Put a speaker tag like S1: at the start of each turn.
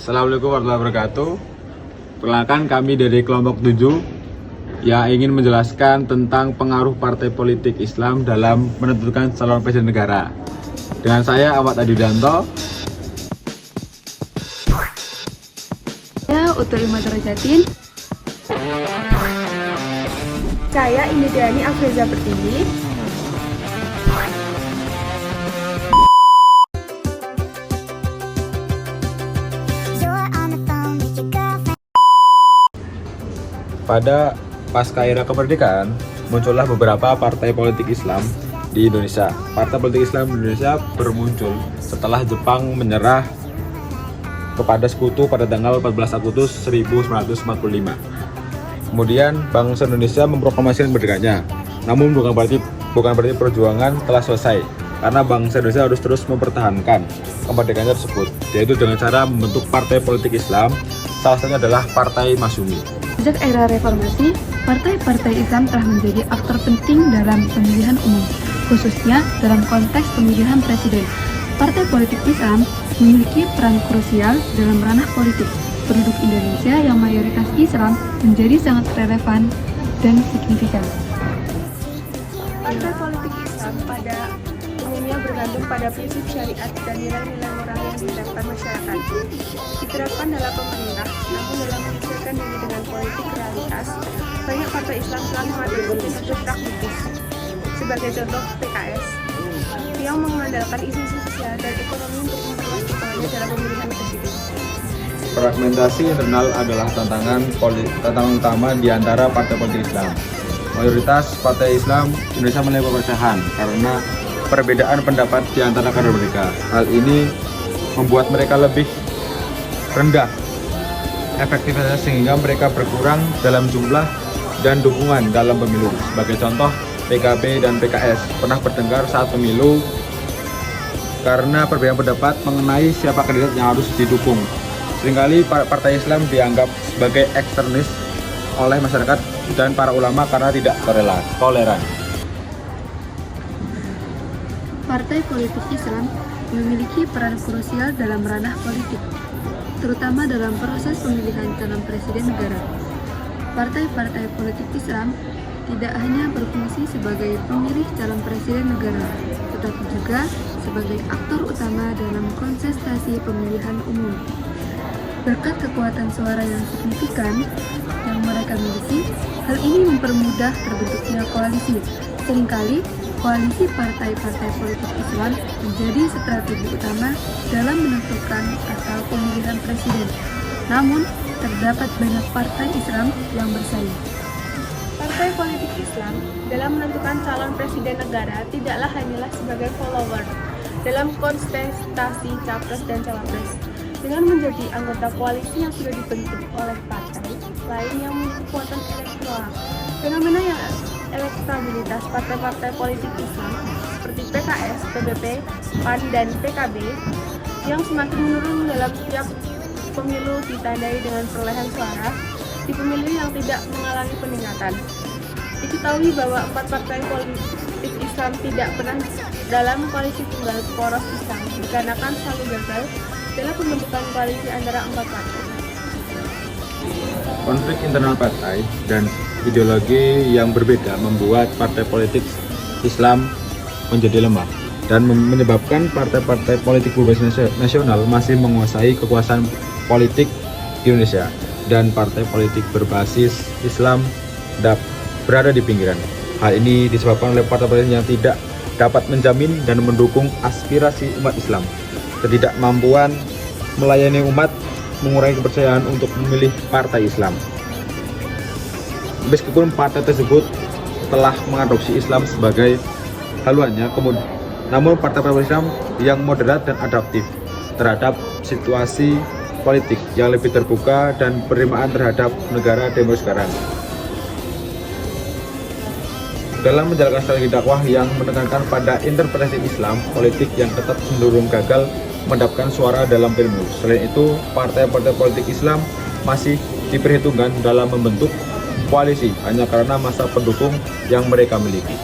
S1: Assalamualaikum warahmatullahi wabarakatuh. Perkenalkan, kami dari kelompok 7 yang ingin menjelaskan tentang pengaruh partai politik Islam dalam menentukan calon presiden negara. Dengan saya Ahmad Adidanto.
S2: Saya Utul Imadarajatin.
S3: Saya Indiani Afreza Pertiwi.
S1: Pada pasca era kemerdekaan, muncullah beberapa partai politik Islam di Indonesia. Partai politik Islam di Indonesia bermuncul setelah Jepang menyerah kepada sekutu pada tanggal 14 Agustus 1945. Kemudian bangsa Indonesia memproklamasikan kemerdekaannya. Namun bukan berarti perjuangan telah selesai, karena bangsa Indonesia harus terus mempertahankan kemerdekaannya tersebut, yaitu dengan cara membentuk partai politik Islam. Salah satunya adalah Partai Masyumi.
S2: Sejak era reformasi, partai-partai Islam telah menjadi aktor penting dalam pemilihan umum, khususnya dalam konteks pemilihan presiden. Partai politik Islam memiliki peran krusial dalam ranah politik. Penduduk Indonesia yang mayoritas Islam menjadi sangat relevan dan signifikan.
S3: Partai politik Islam pada umumnya bergantung pada prinsip syariat dan nilai-nilai moral yang diterapkan masyarakat. Diterapkan dalam pemerintah, namun dalam menyesuaikan diri dengan politik realitas, banyak partai Islam telah mengadopsi prinsip pragmatis. Sebagai contoh, PKS yang mengandalkan isu-isu sosial dan ekonomi untuk memperluas perannya dalam pemilihan presiden.
S1: Fragmentasi internal adalah tantangan utama di antara partai politik Islam. Mayoritas partai Islam Indonesia mulai perpecahan karena perbedaan pendapat di antara kader mereka. Hal ini membuat mereka lebih rendah efektivitas sehingga mereka berkurang dalam jumlah dan dukungan dalam pemilu. Sebagai contoh, PKB dan PKS pernah bertengkar saat pemilu karena perbedaan pendapat mengenai siapa kandidat yang harus didukung. Seringkali partai Islam dianggap sebagai ekstremis oleh masyarakat dan para ulama karena tidak toleran.
S2: Partai politik Islam memiliki peran krusial dalam ranah politik, terutama dalam proses pemilihan calon presiden negara. Partai-partai politik Islam tidak hanya berfungsi sebagai pemilih calon presiden negara, tetapi juga sebagai aktor utama dalam kontestasi pemilihan umum. Berkat kekuatan suara yang signifikan yang mereka miliki, hal ini mempermudah terbentuknya koalisi. Seringkali, koalisi partai-partai politik Islam menjadi strategi utama dalam menentukan asal pemilihan presiden. Namun, terdapat banyak partai Islam yang bersaing.
S3: Partai politik Islam dalam menentukan calon presiden negara tidaklah hanyalah sebagai follower dalam kontestasi capres dan cawapres. Dengan menjadi anggota koalisi yang sudah dibentuk oleh partai lain yang memiliki kekuatan elektoral, fenomena yang elektabilitas partai-partai politik Islam seperti PKS, PBP, PAN, dan PKB yang semakin menurun dalam setiap pemilu ditandai dengan perolehan suara di pemilu yang tidak mengalami peningkatan. Diketahui bahwa 4 partai politik Islam tidak pernah dalam koalisi tunggal poros Islam dikarenakan selalu gagal dalam pembentukan koalisi antara 4 partai.
S1: Konflik internal partai dan ideologi yang berbeda membuat partai politik Islam menjadi lemah dan menyebabkan partai-partai politik berbasis nasional masih menguasai kekuasaan politik di Indonesia, dan partai politik berbasis Islam berada di pinggiran. Hal ini disebabkan oleh partai politik yang tidak dapat menjamin dan mendukung aspirasi umat Islam. Ketidakmampuan melayani umat mengurangi kepercayaan untuk memilih partai Islam. Meskipun partai tersebut telah mengadopsi Islam sebagai haluannya, namun partai-partai Islam yang moderat dan adaptif terhadap situasi politik yang lebih terbuka dan penerimaan terhadap negara demokrasi sekarang. Dalam menjalankan strategi dakwah yang menekankan pada interpretasi Islam politik yang tetap cenderung gagal mendapatkan suara dalam pemilu. Selain itu, partai-partai politik Islam masih diperhitungkan dalam membentuk koalisi hanya karena masa pendukung yang mereka miliki.